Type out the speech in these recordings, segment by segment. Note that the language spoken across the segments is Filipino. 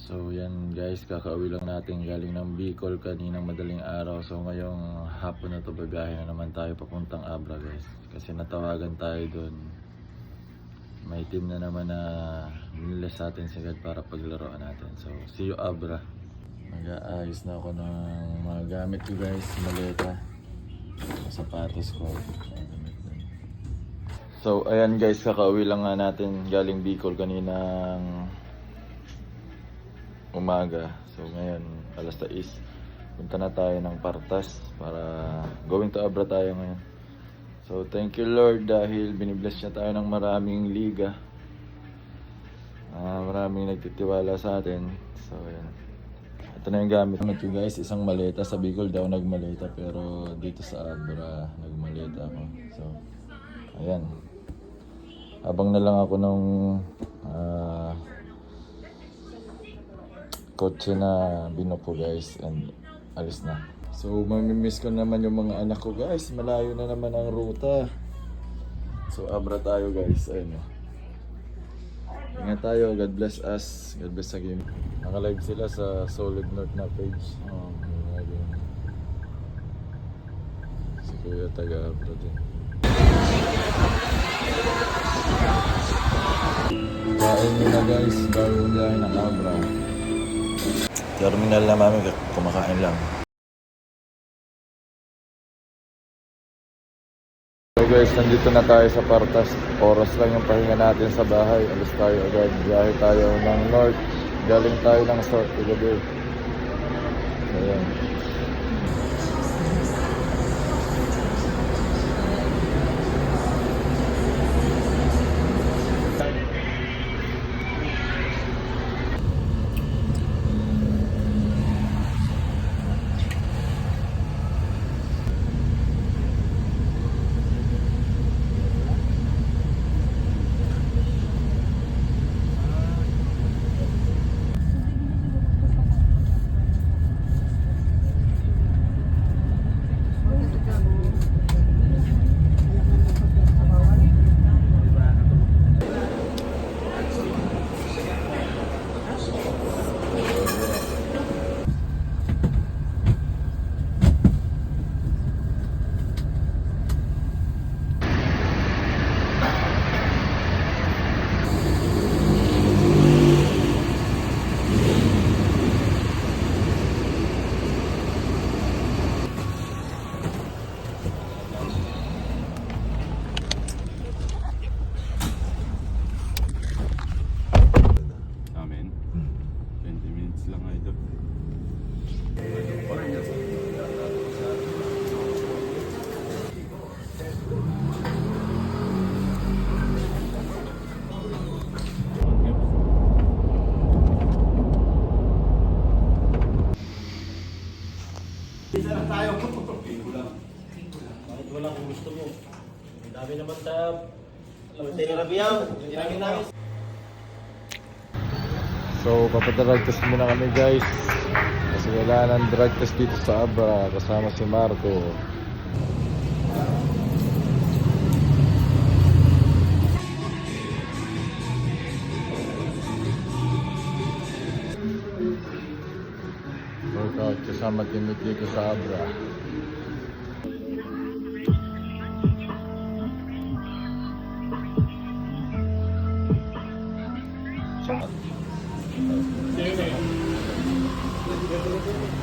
So yan guys, kakauwi lang natin galing ng Bicol kaninang madaling araw. So ngayong hapon na to babiyahe na naman tayo papuntang Abra guys. Kasi natawagan tayo doon. May team na naman na binili sa atin sigad para paglaruan natin. So see you Abra. Nag-aayos na ako ng mga gamit ko guys, maleta, sapatos ko. So ayan guys, kakauwi lang nga natin galing Bicol kaninang umaga. So ngayon alas 6 punta na tayo ng Partas para going to Abra tayo ngayon. So thank you Lord dahil binibless niya tayo ng maraming liga, maraming nagtitiwala sa atin. So ayan, ito na yung gamit ko guys. Isang maleta, sa Bicol daw nagmaleta pero dito sa Abra nagmaleta ako. So ayan, abang na lang ako ng kotse na binuko guys and alis na. So mamimiss ko naman yung mga anak ko guys, malayo na naman ang ruta. So Abra tayo guys, ayun o. Ingat tayo, God bless us, God bless sa game. Naka-live sila sa Solid North na page. Si Kuya taga Abra din. Kain nyo na guys, bago biyahe ng Abra. Terminal na mami, kumakain lang. So guys, nandito na tayo sa Partas. Oras lang yung pahinga natin sa bahay. Alis tayo agad, biyahe tayo ng North. Galing tayo ng South kagabi. Ayan. Isa lang tayo. Pingo lang. Bakit wala kung gusto mo? Ang dami naman sa Rabiyaw. Ginamit namin. So papadrag test muna kami guys. Kasi wala nang drug test dito sa Abra. Kasama si Marco. Workout kasama teammate dito sa Abra.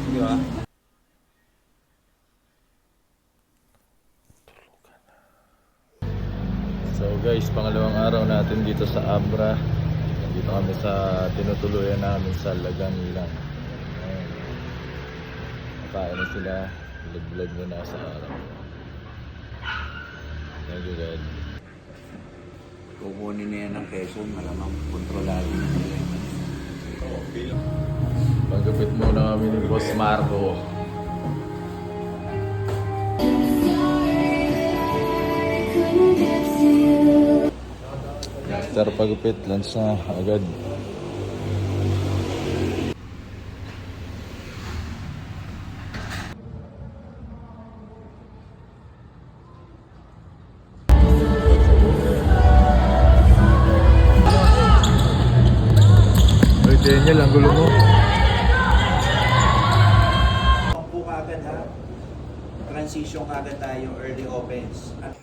Di ba? So guys, pangalawang araw natin dito sa Abra. Dito kami sa tinutuluyan namin sa Laganilan. Kain na sila, vlog nyo na sa araw. Thank you God. Kukunin na yan ng Quezon, malamang kontrolado na nila. Pagkapit muna kami ni Boss Marco. After pagkapit, lunch na agad. Daniel, ang gulo mo. Takbo kagad ha. Transition kagad tayo, early offense. At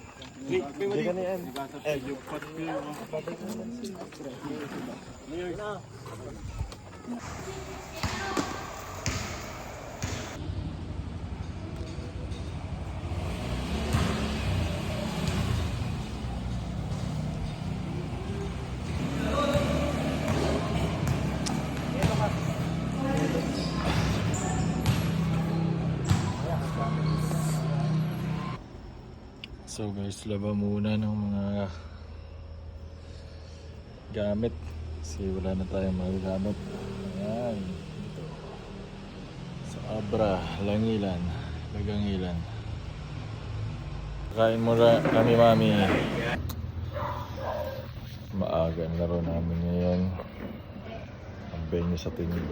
So guys, laba muna ng mga gamit kasi wala na tayong magagamit. Ayan, dito sa Abra, Langilan, Lagangilan. Kain muna kami, mami. Maaga ang laro namin ngayon. Ang venue sa tingin.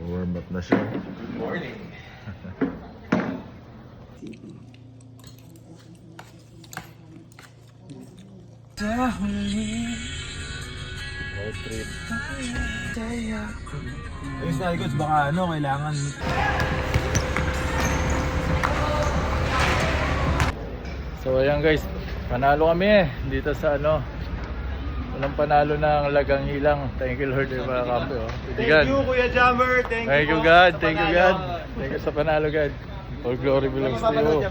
Warm up na siya. Morning. Road trip. Ayos na likod, baka kailangan. So ayan guys, panalo kami dito sa walang panalo ng Lagang Hilang. Thank you Lord, mga kampi. Thank you, Kuya Jammer. Thank you God, thank you God. Thank you sa panalo God. All glory belongs to you.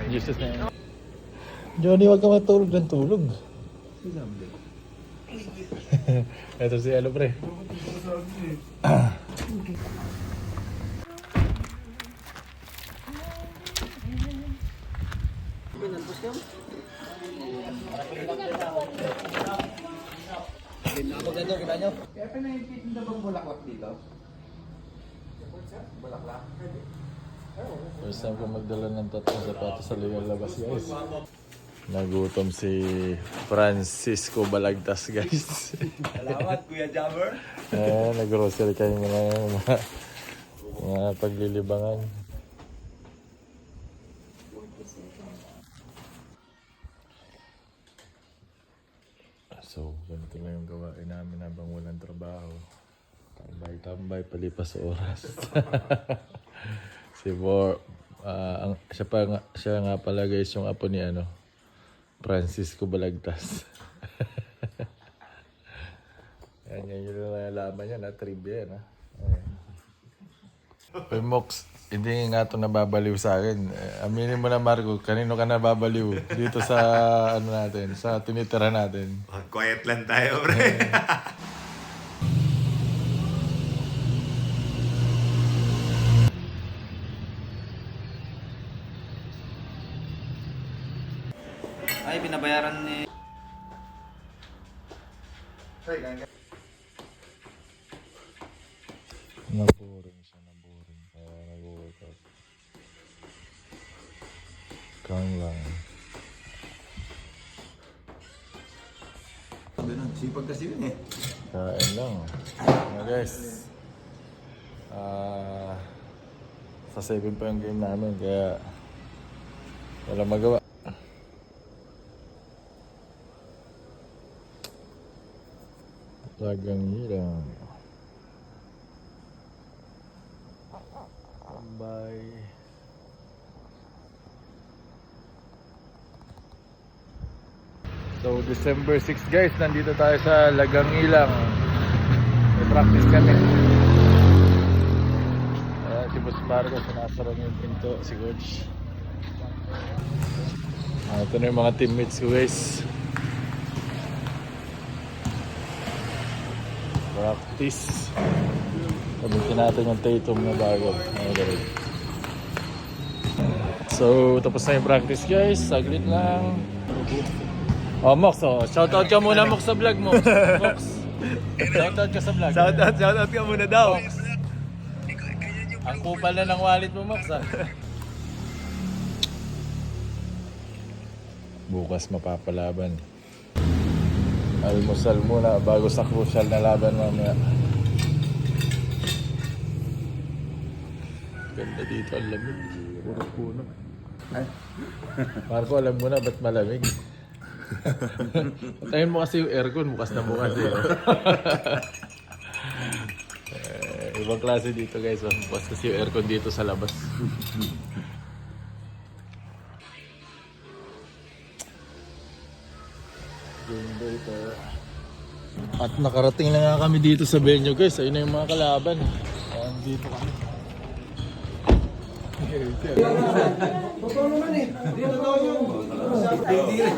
In Jesus name. Johnny, wag ka matulog ng tulog. Ito si pre. kaya pinagtitinda bang bulaklak dito? Bulaklak? First time ko magdala ng tatlong sapatos sa legal labas guys. Nagutom si Francisco Balagtas guys. Salamat, Kuya Jammer. Nag-grocery kayo mga paglilibangan. So, ganito lang yung gawain namin habang walang trabaho. Tambay-tambay, palipas oras. Siya nga pala guys yung apo ni Francisco Balagtas. Yan yun lang nalaman niya na trivia yan. Uy Mox, hindi nga ito nababaliw sa akin. Aminin mo na Marco, kanino ka nababaliw dito sa natin, sa tinitira natin. Quiet lang tayo, pre. Ay, binabayaran ni... Naboring siya, naboring. Kaya nag-workout. Kang lang. Ganun, sipag kasi yun eh. Kain lang. Guys. Sa 7 pa yung game namin, kaya wala magawa. Lagang Hilang. Bye. So December 6 guys, nandito tayo sa Lagang Hilang. May practice kami. Si Boss Marco, sinasara niya yung pinto, si Coach. Ito na yung mga teammates ko guys. Practice. Sabihin natin yung Tatum na bago. So, tapos na yung practice guys. Saglit lang. Oh, Mox, shoutout ka muna Mox sa vlog mo. Mox, shoutout ka sa vlog. Shoutout ka muna daw. Mox. Ang kupal na ng wallet mo, Mox, Bukas mapapalaban. Almusal muna bago sa crucial na laban mamaya. Ganda dito, ang lamig. Puro puno. Marco, alam mo na ba't malamig? Patayin mo kasi yung aircon, bukas na bukas eh. Ibang klase dito guys. Oh. Basta si aircon dito sa labas. At nakarating na nga kami dito sa venue guys. Ayun na yung mga kalaban. Ayan, dito kami. Totoo naman eh. Hindi totoo yun. Hindi rin.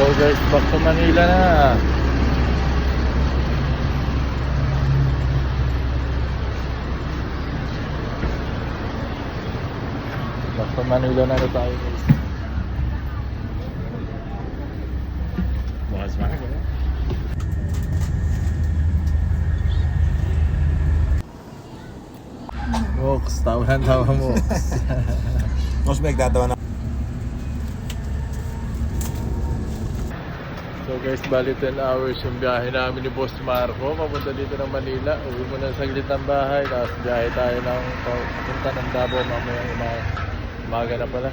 So guys, back to Manila na. Back to Manila na tayo guys. Bukas mga guys. Mox, tawa ng tawa mo. Mas may nagtatawa na. So guys, bali 10 hours yung biyahe namin ni Boss Marco papunta dito ng Manila. Uwi muna saglit ng bahay, tapos biyahe tayo ng papunta ng Davao mamaya umaga na pala.